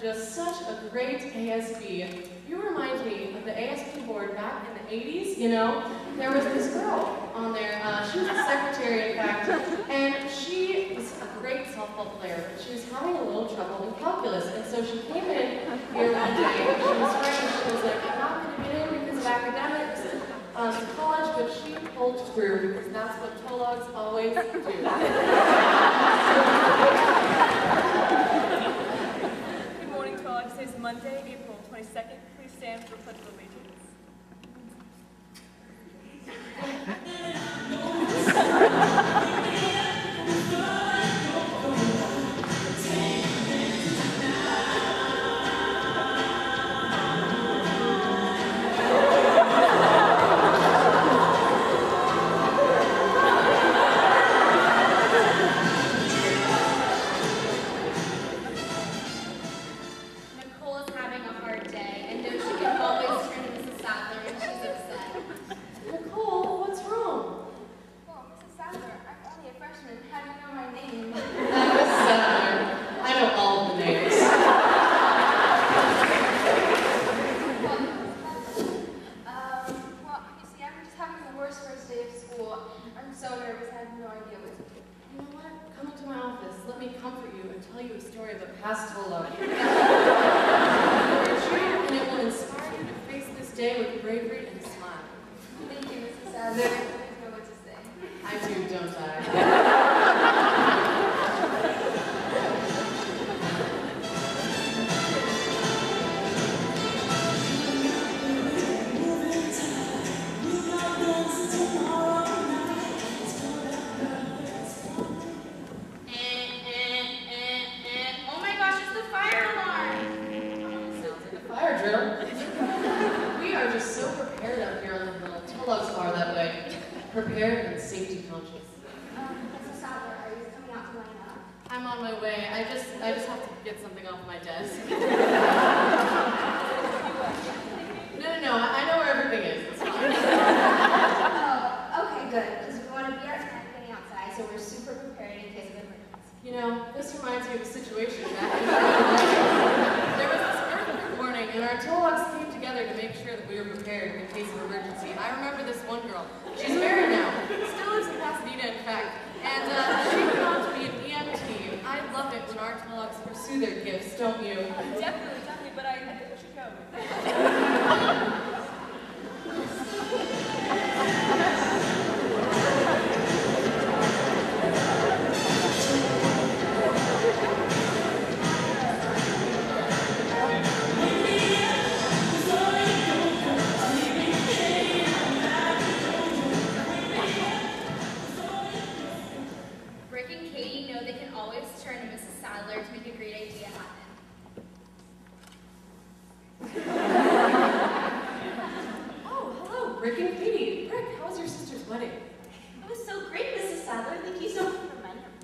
does such a great ASB. You remind me of the ASB board back in the 80s, you know? There was this girl on there, she was a secretary in fact, and she was a great softball player, but she was having a little trouble in calculus, and so she came in here one day, and she was frightened, she was like, I'm not going to get in because of academics to college, but she pulled through because that's what Tologs always do. Good morning, Tologs. Today is Monday, April 22nd. Please stand for the Pledge of Allegiance. Prepared and safety conscious. Mrs. Sadler, are you coming out to line up? I'm on my way. I just have to get something off my desk. No, I know where everything is. It's fine. Oh, okay, good. Because we want to be getting outside, so we're super prepared in case of emergency. You know, this reminds me of a situation back in there was this earthquake warning, and our Tologs came together to make sure that we were prepared in case of emergency. I remember this one girl. She's married now. Still lives in Pasadena, in fact. And she went on to be an EMT. I love it when our Tologs pursue their gifts, don't you? Definitely, but I think we should go. Rick and Katy know they can always turn to Mrs. Sadler to make a great idea happen. Oh, hello, Rick and Katy. Rick, how was your sister's wedding? It was so great, Mrs. Sadler. Thank you so much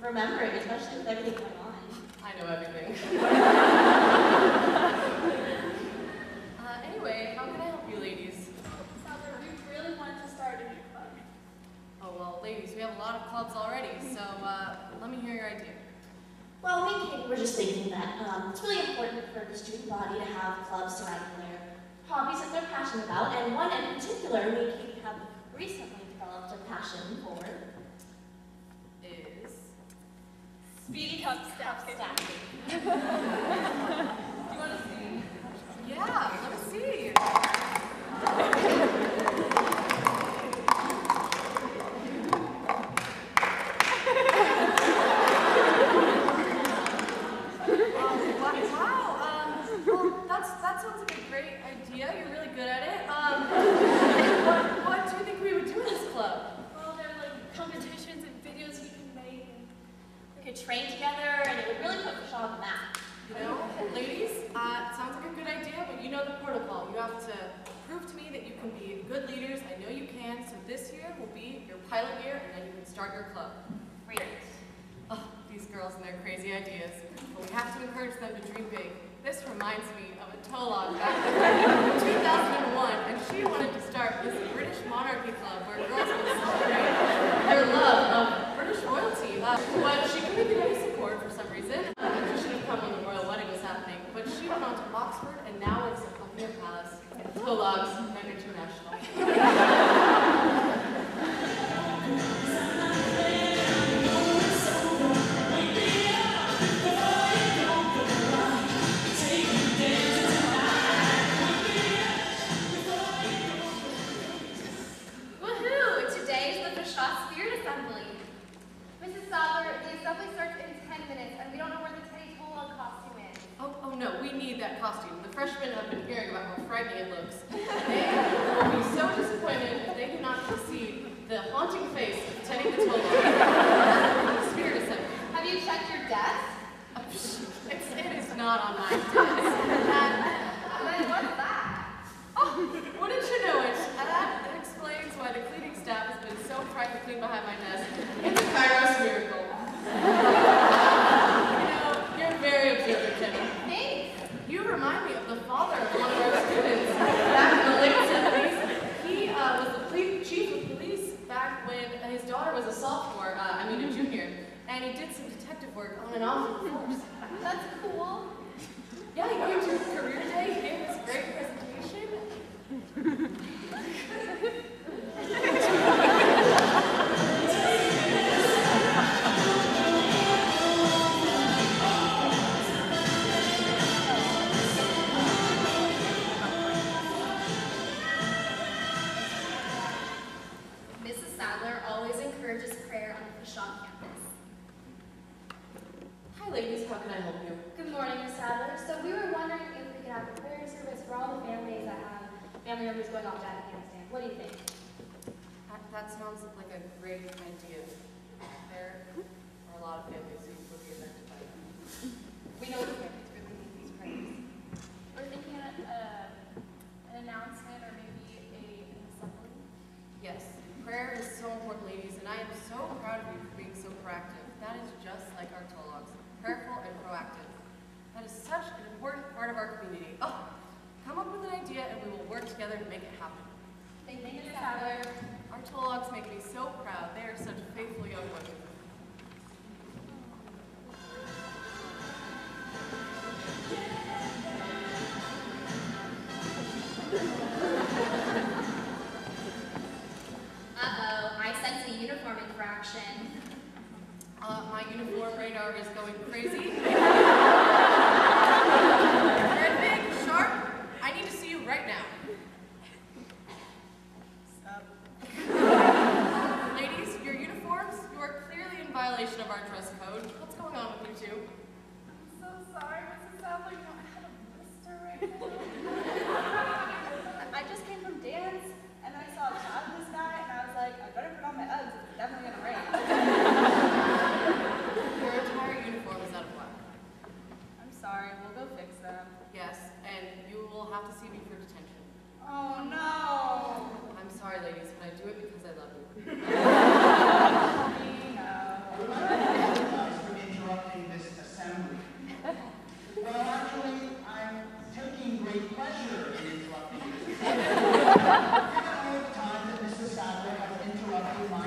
for remembering, especially with everything going on. I know everything. Anyway, how can I help you, ladies? Sadler, we really wanted to start a new club. Oh, well, ladies, we have a lot of clubs already, so let me hear your idea. Well, me and Katie were just thinking that it's really important for the student body to have clubs surrounding their hobbies that they're passionate about, and one in particular me and Katie have recently developed a passion for Is Speedy cup stacking. stacking. Do you want to see? yeah, let me see. That sounds like a great idea. You're really good at it. What do you think we would do in this club? Well, there are like competitions and videos we can make. And We could train together, and it would really put the show on the map. You know, ladies, it sounds like a good idea, but you know the protocol. You have to prove to me that you can be good leaders. I know you can, so this year will be your pilot year, and then you can start your club. Great. Oh, these girls and their crazy ideas. But we have to encourage them to dream big. This reminds me of a Tolog back in 2001, and she wanted to start this British monarchy club where girls would celebrate their love of British royalty. But she couldn't get any support for some reason. She should have come when the royal wedding was happening, but she Tologs, I'm international. Woohoo! Today is the Bashot Spirit Assembly. Mrs. Sadler, the assembly starts in 10 minutes, and we don't know where the Teddy Tolog costume is. Oh no, we need that costume. The freshmen have been hearing about how frightening it looks. They will be so disappointed if they do not see the haunting face of Teddy the Tolog. Spirit Assembly. Have you checked your desk? It is not on my desk. Then what's that? Oh, wouldn't you know it? That explains why the cleaning staff has been so frightened to clean behind my desk. It's a Kairos miracle. You know, you're very observant, Jenny. Thanks. You remind me of the father of one of our students. Back in the late 70s, he was the chief of police back when his daughter was a sophomore, a junior, and he did some detective work on and off in the force. That's cool. Yeah, he came to career day, he gave this great presentation. Mrs. Sadler always encourages prayer on the Bashot campus. Hi ladies, how can I help you? Good morning, Miss Sadler. So we were wondering if we could have a prayer service for all the families that have family members going off to Afghanistan. What do you think? That sounds like a great idea. There are a lot of families who would be affected by that. We know the families really need these prayers. We're thinking an announcement or maybe an assembly. Yes, prayer is so important, ladies, and I am so proud of you for being so proactive. That is just like our Tologs, prayerful and proactive. That is such an important part of our community. Oh, come up with an idea and we will work together to make it happen. Thank you, Miss Sadler. Our Tologs make me so proud. They are such faithful young women. Uh-oh, I sense a uniform infraction. My uniform radar is going crazy. Red big, sharp, I need to see you right now. Stop. Ladies, your uniforms, you are clearly in violation of our dress code. What's going on with you two? I'm so sorry, Mrs. Sadler. You know, I had a blister right now. I just came from dance, and then I saw a cloud in the sky, and I was like, I better put on my Uggs. It's definitely gonna rain. Your entire uniform is out of whack. I'm sorry. We'll go fix them. Yes, and you will have to see me for detention. Oh no. I'm sorry, ladies, but I do it because I love you. Apologize for interrupting this assembly. Well, actually, I'm taking great pleasure in interrupting this assembly. Given all the time that Mrs. Sadler has interrupted my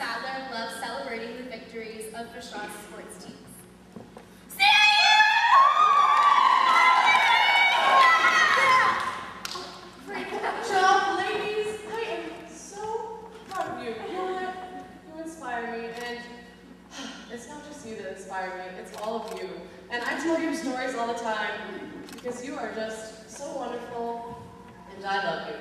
Sadler loves celebrating the victories of Fishaw's sports teams. Job, ladies, I am so proud of you. You know what? You inspire me, and it's not just you that inspire me, it's all of you. And I tell your stories all the time because you are just so wonderful, and I love you.